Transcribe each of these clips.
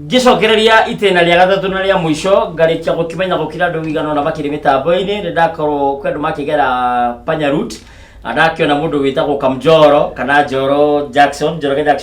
Gicokereria itena ria gatatu na ria mwisho ngarikia gukimenya gukira andu wigano na bakiri mitambo-ini ni ndakorwo kwendu makigera Panya Route adakiona mundu witagwo Kamjoro kana Njoro Jackson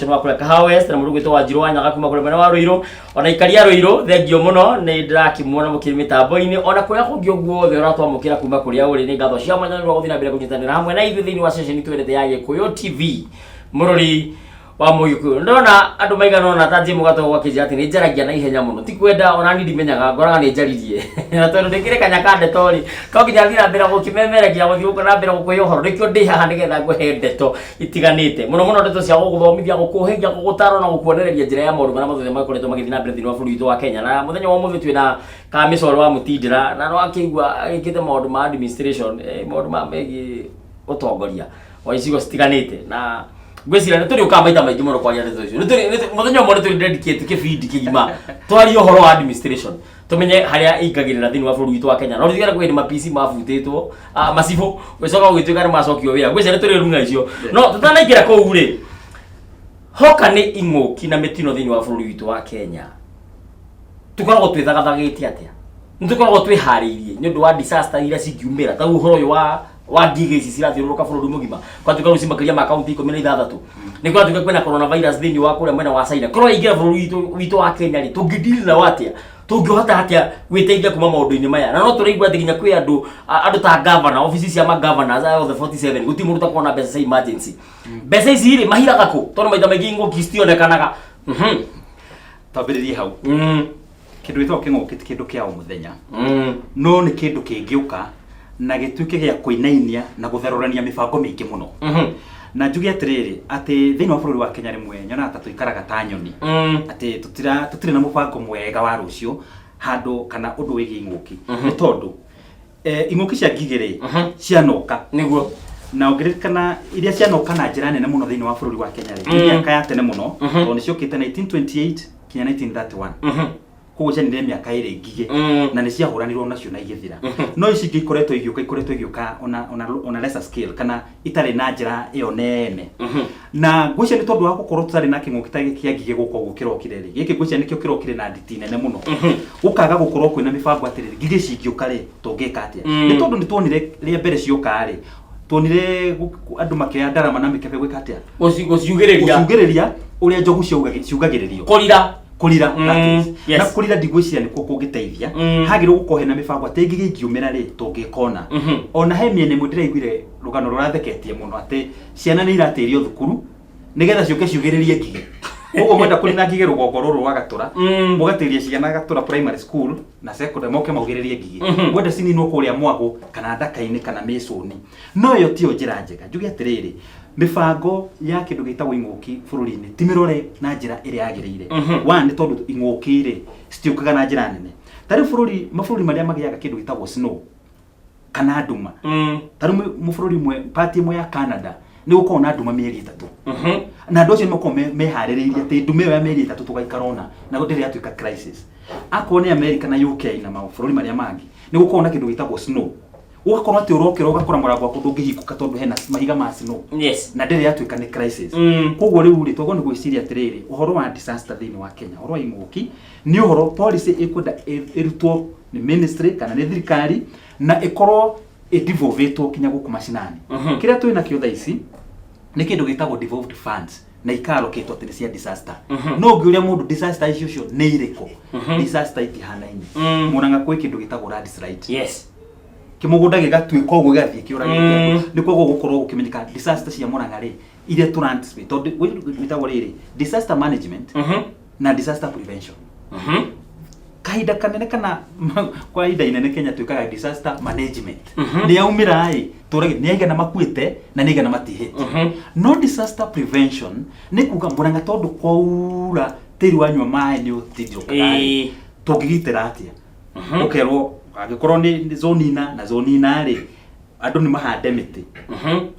wa kule Kahawa West na mundu witagwo Wanjiru wa Nyaga kuma kule mwena wa Ruiru ona ikaria Ruiru thengio muno ni ndirakimuona mukiri mitambo-ini ona kuria kungi uguo the uratwa mukira kuma kuria uri ni ngatho cia mwanya rwa guthina mbere kunyitanira hamwe na ithu thiini wa session twirete ya Gikuyu TV murori wa Mugikuyu ndona andu maigana ona tanji mugato gwa kijati ni njaragia na ihenya muno ti kwenda ona ni ndimenyaga ngoraga ni njaririe na tondu ndikire kanyakande tori ko kinya thira mbere gukimemerekia guthiuka na mbere gukuyo horo nikio ndi haha nigetha nguhe ndeto itiganite muno ndeto cia guguthomithia gukuhingia gugutaro na gukuonereria njira ya maundu maria mathutha makoretwo magithina mbere thini wa bũrũri witũ wa Kenya na muthenya wa muthi twina Kamisoro wa Mutindira na no akigwa agikite maundu ma administration maundu ma megi utongoria wa icigo citiganite na gwicira ni turi ukamaita maingi muno kwa nyarezo icio ni turi muthenya mwe turi dedicate kibindi kigima twari uhoro wa administration tumenye haria ingagirira thini wa bũrũri witũ wa Kenya no thigara kwĩ ma PC mabutĩtwo macibu gwicoka gwituika ni macokio wira gwicira ni turi runga icio no tutanaikira kũu ri hoka ni ing'ũki na mitino thini wa bũrũri witũ wa Kenya tukoragwo twithagathagitie atia nitukoragwo twihariirie ni undu wa disaster iria cingiumira ta uhoro uyu wa ngigĩ ici cirathiũrũrũka bũrũri mũgima kwatuĩka rĩu cimakĩria ma kaunti 16 nĩ kwatuĩka kwĩna coronavirus thĩinĩ wa kũrĩa mwena wa China korwo ingĩra bũrũri witũ wa Kenya rĩ tũngĩdeal na atĩa tũngĩhota atĩa gwĩteithia kuma maũndũ-inĩ maya na no tũraigua atĩ nginya kwĩ andũ ta governor office cia ma governors of the 47 gũtirĩ mũndũ utakorwo na mbeca cia emergency mbeca ici rĩ mahiraga kũ tondũ maita maingĩ ing'ũki citionekanaga twambĩrĩrie hau kĩndũ gĩtagwo kĩng'ũki ti kĩndũ kĩa o mũthenya no nĩ kĩndũ kĩngĩũka na gĩtuĩke gĩa kũinainia na gũtherũrania mĩbango mĩingĩ mũno na njuge atiriri ati thĩinĩ wa bũrũri wa Kenya rĩmwe nyona ta tũikaraga ta nyoni ati tũtirĩ na mũbango mwega wa rũciũ handũ kana ũndũ wĩgiĩ ing'ũki nĩ tondũ ing'ũki cia ngigĩ cianoka nĩguo na ũngĩririkana iria cianoka na njĩra nene mũno thĩinĩ wa bũrũri wa Kenya rĩ mĩaka ya tene mũno tondũ nĩciũkĩte 1928 kinya 1931 koguo cianire mĩaka ĩrĩ ngigĩ na nĩ ciahũranirwo nacio na igĩthira no ici ingĩ ikoretwo igĩũka ona lesser scale kana itarĩ na njĩra ĩyo nene na ngwĩciria nĩ tondũ wa gũkorwo tũtarĩ na kĩng'ũki ta gĩkĩ kĩa ngigĩ gũkũ ũguo kĩrokire rĩ gĩkĩ ngwĩciria nĩkĩo kĩrokire na nditi nene mũno gũkaga gũkorwo kwĩna mĩbango atĩrĩrĩ ngigĩ cingĩũka rĩ tũngĩka atĩa nĩ tondũ nĩ tuonire rĩa mbere cioka rĩ tuonire andũ makĩoya ndarama na mĩkebe gwĩka atĩa gũciugĩrĩria ũrĩa njogu ciugagĩrĩrio kurira na kurira ndigwiciria nikuo kungiteithia hagirwo gukorwo hena mibango ati ngigĩ ingiumĩra rĩ tũngĩkona ona he mĩena ĩmwe ndĩraiguire rũgano rũratheketie mũno ati ciana nĩ iratĩrio thukuru nigetha ciũke ciugĩrĩrie ngigĩ ũguo mwenda kũrĩ ngigĩ rũgongo rũrũ rwa Gatura mũgatĩria ciana Gatura primary school na secondary moke maugĩrĩrie ngigĩ mwenda cininwo kũrĩa Mwagũ kana Ndaka-inĩ kana Mĩcũni no yo tiyo njĩra njega njuge atirĩrĩ mibango ya kindu gitagwo ing'ũki bũrũri-inĩ ti mĩrore na njĩra ĩrĩa yagĩrĩire nĩ tondũ ing'ũki rĩ citiũkaga na njĩra nene tarĩ mabũrũri marĩa magĩaga kindu gitagwo snow kana nduma tarĩ mũbũrũri mwe party ĩmwe ya Canada nĩ gũkorwo na nduma mĩeri 3 na andũ acio nĩmakorwo meharĩrĩirie atĩ nduma ĩyo ya mĩeri 3 tũgaikara ona na ndĩrĩ yatuĩka crisis akorwo nĩ America na UK na mabũrũri marĩa mangĩ nĩ gũkorwo na kindu gitagwo snow ugakorwo ati urokera ugakora murango wako ndungihikuka tondu hena mahiga ma snow na ndĩrĩ yatuĩka nĩ crisis koguo rĩu rĩ twagwo nĩ gwĩciria atĩrĩrĩ ũhoro wa disaster thĩinĩ wa Kenya ũhoro wa ing'ũki nĩ ũhoro policy ĩkwenda ĩrutwo nĩ ministry kana nĩ thirikari na ĩkorwo devolvetwo kinya gũkũ macinani kĩrĩa twĩna kĩo thaa ici nĩ kĩndũ gĩtagwo devolved funds na ikaroketwo atĩ nĩ cia disaster no ũngĩũria mũndũ disaster icio nĩ irĩkũ disaster itihanaine Mũrang'a kwĩ kĩndũ gĩtagwo landslide kimugunda gigatuĩka ũguo gĩgathiĩ kĩũragĩte nĩ koguo gũkorwo gũkĩmenyeka disaster cia Mũrang'a rĩ iria tũranticipate tondũ wĩtagwo rĩrĩ disaster management na disaster prevention kahinda kanene kana kwa ihinda inene Kenya twĩkaga disaster management nĩ yaumĩra ĩ tũrage nĩ aigana makuĩte na nĩ aigana matihĩte no disaster prevention nĩ kuga Mũrang'a tondũ kwaura tĩri wanyua maĩ nĩ ũtithũkaga tũngĩgitĩra atĩa ũkerwo agĩkorwo nĩ zone na zone rĩ andũ nĩ mahande mĩtĩ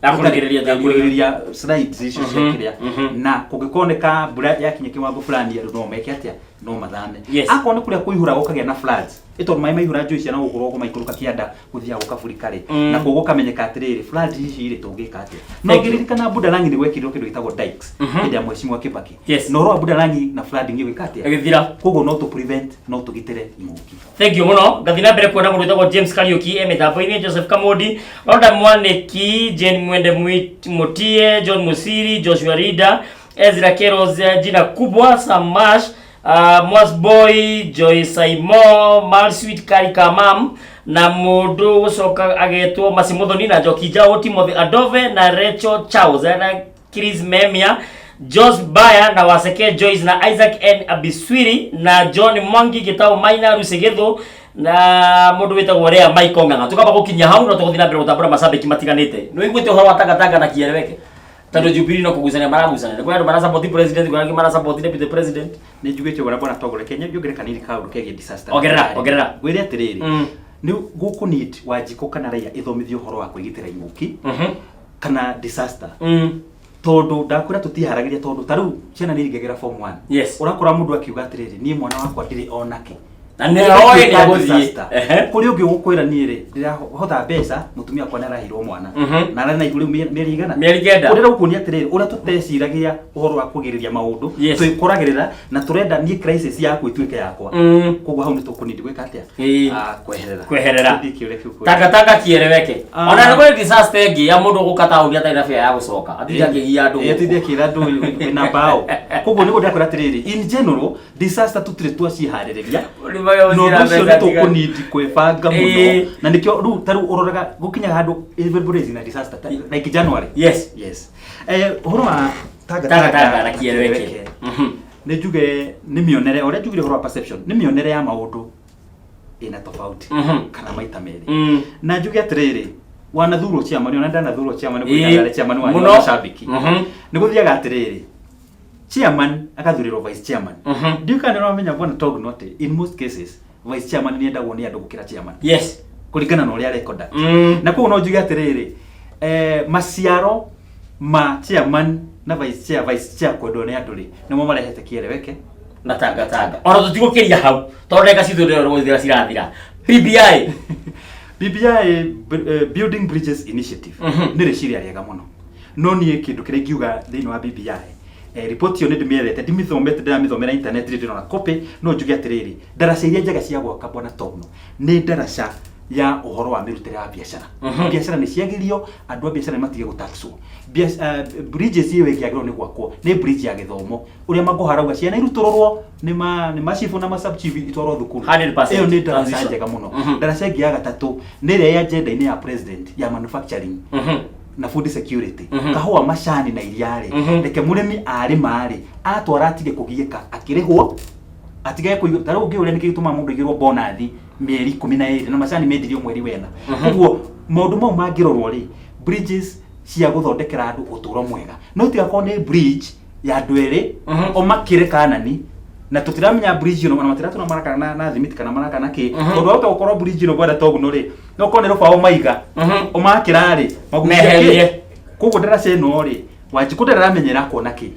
akũrĩrĩria slides icio cia kĩrĩa na kũngĩkoneka mbura yakinya kĩwango fulani andũ no meke atĩa no mathame Yes. akwa ni kuria kuihura gukagia na floods ito mai maihura njui cia na gukuru guko maikuruka kianda guthia gukaburikare na kugo kamenyeka atiriri floods ici iri tungika atia no giririkana Budalangi ni gwekirwo kindu gitagwo dikes hindi ya Mheshimiwa Kibaki no ro Budalangi na flooding igwika atia agithira kugo no to prevent no tugitire imuki. Thank you muno gathina mbere kuona mundu witagwo James Kariuki emethapo-ini Joseph Kamodi Ronda Mwaniki Jane Mwende Mutie John Musiri Joshua Rida Ezra Keros jina kubwa Samash Mosboy Joy Saimo Malsweet Karikamam na mundu gucoka agetwo Masimudhoni na Njoki Njau Timothy Adove na Rachel Charles na Chris Memia Jos Baya na Waseke Joyce na Isaac N Abiswiri na John Mwangi Gitau Maina Rusegedho na mundu witagwo Rea Michael Ng'ang'a tukaba gukinya hau na tuguthina mbere gutambura mashabiki matiganite no igwite uhoro wa Tangatanga na Kiereweke tando Jubilee no kugusania maragusania kwa ndo marasa support president kwa ngima marasa support deputy president ni njugite gora bona togore Kenya njugire kaniri kaundu kege disaster ogerera gwire atiriri ni guku need Wanjikũ kana raia ithomithio horo wa kwigitira imuki kana disaster tondu ndakura tutiharagiria tondu taru ciana ni igegera form 1 yes urakora mundu akiuga atiriri ni mwana wakwa ndiri onake na ne oe ni aguthie kuri ungi gukwira ni ri ndirahotha mbeca mutumia kwa narahirwo mwana na arana iguru mieri igana mieri kenda urira ukunia atiriri uria tuteciragia uhoro wa kugiriria maundu twikoragirira na turenda ni crisis yaku ituike yakwa koguo hau ni tukunidi gwika atia kweherera Tangatanga Kiereweke ona ni kuri disaster ingi ya mundu gukata uria ta irafia ya gucoka atithia kigia andu atithia kira andu na bao koguo ni gudakora atiriri in general disaster tutire twacihariria no cio tukunidi kwebanga muno na nikio ru taru uroraga gukinya handu everybody na disaster like January yes uhoro wa Tangatanga na Kiereweke ni juge ni mionere ore jugire uhoro wa perception ni mionere ya maundu ina tofauti kana maita meri na juge atiriri wanathuro chairman ona ndanathuro chairman kwa chairman wa mashabiki ni guthiaga atiriri chairman akathurirwo vice chairman ndikana no amenya bona tog note in most cases vice chairman ni endagwo ni andu gukira chairman kuringana na uria rekoda na kuo no njuge atiriri maciaro ma chairman na vice chair kodo ne anduri nimo marehete Kiereweke na Tangatanga ona tutigukiria hau tondu eka cithuriro guthira cirathira BBI Building Bridges Initiative ni reciria riega muno no nie kindu kire ngiuga thiini wa BBI report yo ndimethete ndimithomete ndamithomera internet ndi na copy no njuge atiriri ndaraca iria njega cia gwaka bwana Togno ni ndaraca ya uhoro wa mirutire ya biashara biashara ni ciagirio andu a biashara matige gutaxwo bridges iyo igiagirwo ni gwakwo ni bridge ya githomo uria magoharauga ciana iruturorwo ni machifu na sub chief itwarwo thukuru 100% iyo ni ndaraca njega muno ndaraca ingi ya gatatu ni ria ya agenda ini ya president ya manufacturing na food security kahua macani na iriare reke murimi ari mari atwara atige kugieka akirihwo atige kuiga taro ungi uria nikituma mundu igirwo bonathi mieri 12 na macani mendirio mweri wena koguo maundu mau mangirorwo ri bridges cia guthondekera andu uturo mwega no tigako ni bridge ya andu eri o makire kanani na tutiramenya bridge no matiratu na maraka na thimiti kana maraka na ki tondu auta ukorwo bridge no bwenda Togno ri no kone ro bao maiga o makira ri magumeherie koguo ndaraca ino ri Wanjikũ ndaramenyera kuona ki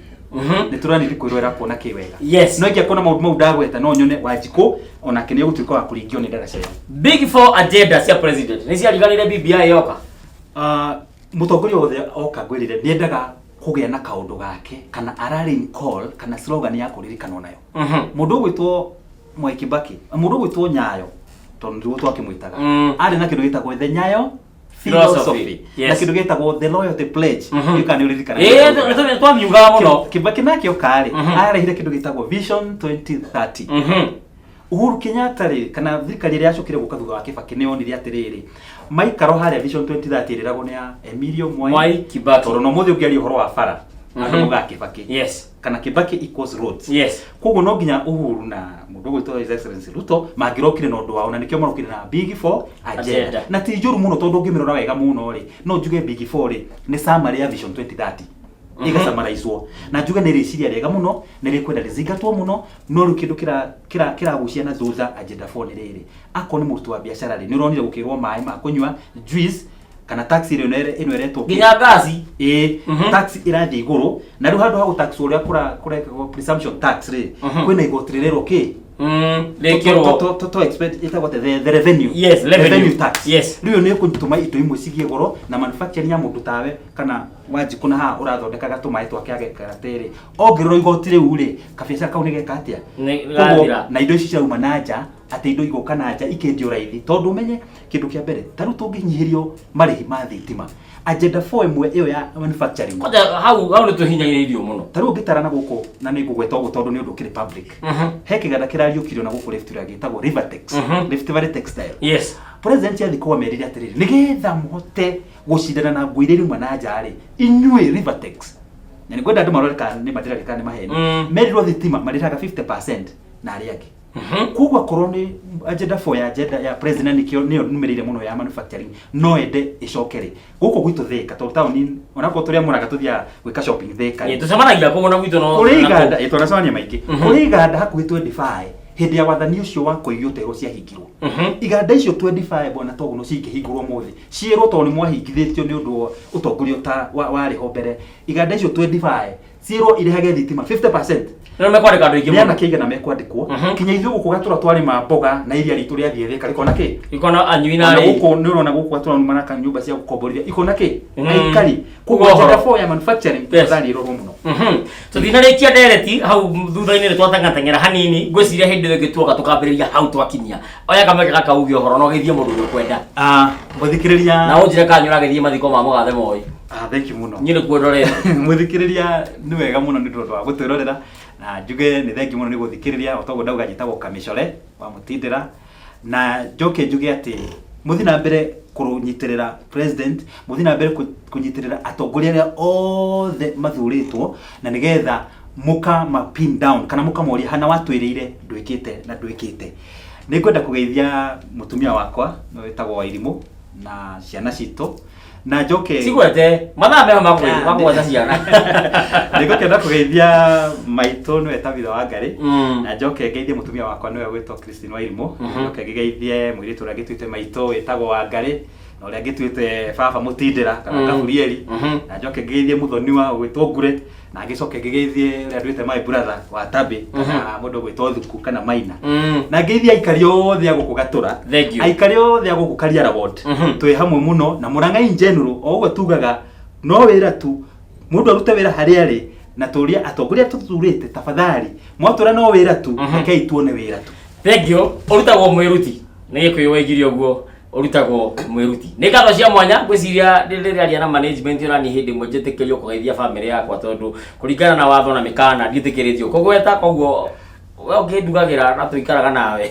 ni turani rikwirwera kuona ki wega no ngia kona maundu mau ndagweta no nyone Wanjikũ ona kene gutuika wa kuringio ni ndaraca big four agenda cia president ni cia riganire BBI yoka mutongoria wothe oka gwirire niendaga kugia na kaundu gake kana arari call kana slogan ya kuririkana nayo mundu gwitwo Mwai Kibaki mundu gwitwo Nyayo tondu twakimwitaga ari na kindu gitagwo the Nyayo philosophy na kindu gitagwo the loyalty pledge yukani uririkana ndio twamiuga muno Kibaki nakio kari arehire kindu gitagwo vision 2030 Uhuru Kenyatta ri kana thirikari iria yacukire guka thutha wa Kibaki ni onire atiriri maikaro haria vision 2030 riragwo ni ya Emilio Mwai Kibaki tondu no muthi ungiari uhoro wa bara andu muga Kibaki kana Kibaki equals roads koguo no nginya Uhuru na mundu gwitwo His Excellency Ruto mangirokire no ndu wao na nikio marokire na big four agenda na ti njuru muno tondu ngimirora wega muno ri no njuge big four ri ni summary ya vision 2030 igasamarizwo na njuge ni riciria riega muno ni rikwenda rizingatwo muno no rukindu kira gucia na thutha agenda 4 ni riri akoni murutu wa biashara ri ni uronire gukirwo mai ma kunywa juice kana tax ino eretwo ginya gazi tax irathi iguru na riu handu ha tax uria kurekagwo presumption tax ri kwina igoti rirero ki to expect itago the revenue. Yes, revenue tax. Yes, riu ni kuntuma indo imwe cigie goro na manufacturing ya mundu tawe kana wanjikuna ha urathondeka gatuma itwa kiage karatiri ongiriro igoti riu ri kabiacara kau ni gekatia na indo ici ciauma nanja ati indo igoka nanja ikendio raithi tondu menye kindu kia mbere taru tunginyihirio marihi ma thitima agenda 4 imwe iyo ya manufacturing koja hau ni tuhinyairio muno taru ngitarana guku na ni ngugweta ugu tondu ni undu kiri public he kiganda kirariukirio na guku Rift Valley gitagwo Rivertex Rift Valley Textile. Yes, president ya thikwa meriri atiriri nigetha muhote gucindana na ngwiriri mwe na njari inyue Rivertex na ni gwenda andu maroreka ni madirarika ni maheni merirwo thitima mariraga 50% na ari angi kugwa koroni agenda 4 ya agenda ya president nikio niyo numerire muno ya manufacturing no ende icokere guko gwitu thika to town onako turia muraga tuthia gwika shopping thika tucemanagia kuguna gwitu no kuriganda itonacania maingi kuriganda hakuhi 25 hindi ya wathani ucio wa kuigio tero cia hingirwo iganda icio 25 bona togu no cingihingurwo muthi ciero to ni mwahingithitio ni undu utongorio ta wari ho mbere iganda icio 25 ciero irehage thitima 50%. No mekwandika andu ingi na kiga na mekwandikwo kinya ithu guku gatura twari mamboga na iria ritu ria thiethe kari kona ki ikona anyuina ri guku ni urona guku gatura manaka nyumba cia gukomborithia ikona ki aikari kugwa njega 4 ya manufacturing thani ro muno tuthinarekia dereti hau thutha-ini twatang'atang'era hanini ngwiciria hindi ĩyo gĩtuoka tukambĩrĩria hau twakinyia oya kameke gakauge ũhoro no gĩthiĩ mũndũ ũkwenda mũthikĩrĩria na ũnjĩre kanyu ũragĩthiĩ mathiko ma mũgathe Moi. Thank you muno nyĩ nĩ kuondorera mũthikĩrĩria nĩ wega mũno nĩ ũndũ wa gũtwĩrorera na njuge nĩ thengi mũno nĩ gũthikĩrĩria otoguo ndauga njĩtagwo Kamĩcore wa Mũtindĩra na njoke njuge atĩ muthi na mbere kurunyitirira president muthi na mbere kunyitirira atongoria aria othe mathuritwo na nigetha muka ma pin down kana muka moria hana watwirire ndwikite na ndwikite ni kwenda kugeithia mutumia wakwa no wetagwo Wairimu na ciana cito na njoke sigwete mathaa meho makugweta ciana niko kenda kugeithia maito no etavitha wa Ngari na njoke ngeithie mutumia wakwa no gwetwo Christine Wairimu njoke ngeithie mwiritu uria gitwite maito wetagwo wa Ngari na uria gitwite baba Mutindira kana Gaburieli na njoke ngeithie muthoniwa gwetwo Ngure na ngicoke ngeithie uria ndwite my brother wa Tabi kana mundu gwetwo Thuku kana Maina na ngeithie aikari othe aguku gatura aikari othe aguku Kariara ward twi hamwe muno na Murang'a in general ogwo tugaga no wira tu mundu arute wira hari ari na turia atongoria tuthurite tafadhali mwatura no wira tu rekei tuone wira tu thank you urutagwo mwiruti ni gikuyu wegirio guo urutagwo mwiruti ni ngatho cia mwanya gwiciria ririria na management ona ni hindi mwenjetikirio kugeithia family yakwa tondu kuringana na watho na mikana nditikiritio kugweta koguo we ngidugagira na tuikaraga nawe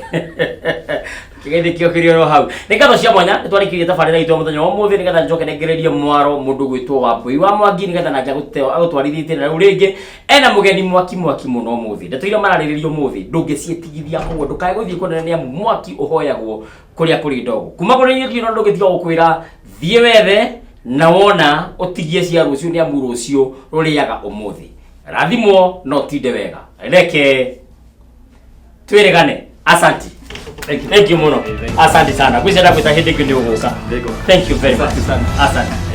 kigethikio kirio hau ni ngatho cia mwanya nitwarikirie tabarira itu muthenya wa muthi nigetha njoke nengererie mwaro mundu gwitwo wa Mbui wa Mwangi nigetha nake agutwarithite na riu ringi ena mugeni mwaki muno muthi ndetuire marariririo muthi ndungicitigithia koguo ndukae guthii kunene mwaki uhoyagwo kuria kuri ndogo kuma kuri nyiri no ndugithia gukwira thie wethe na wona utigie cia rucio ni amuru ucio ruriaga umuthi rathimo no tinde wega reke twiregane asanti thank you muno asante sana kwisa ndakwita hindi kindi uguka thank you very much asante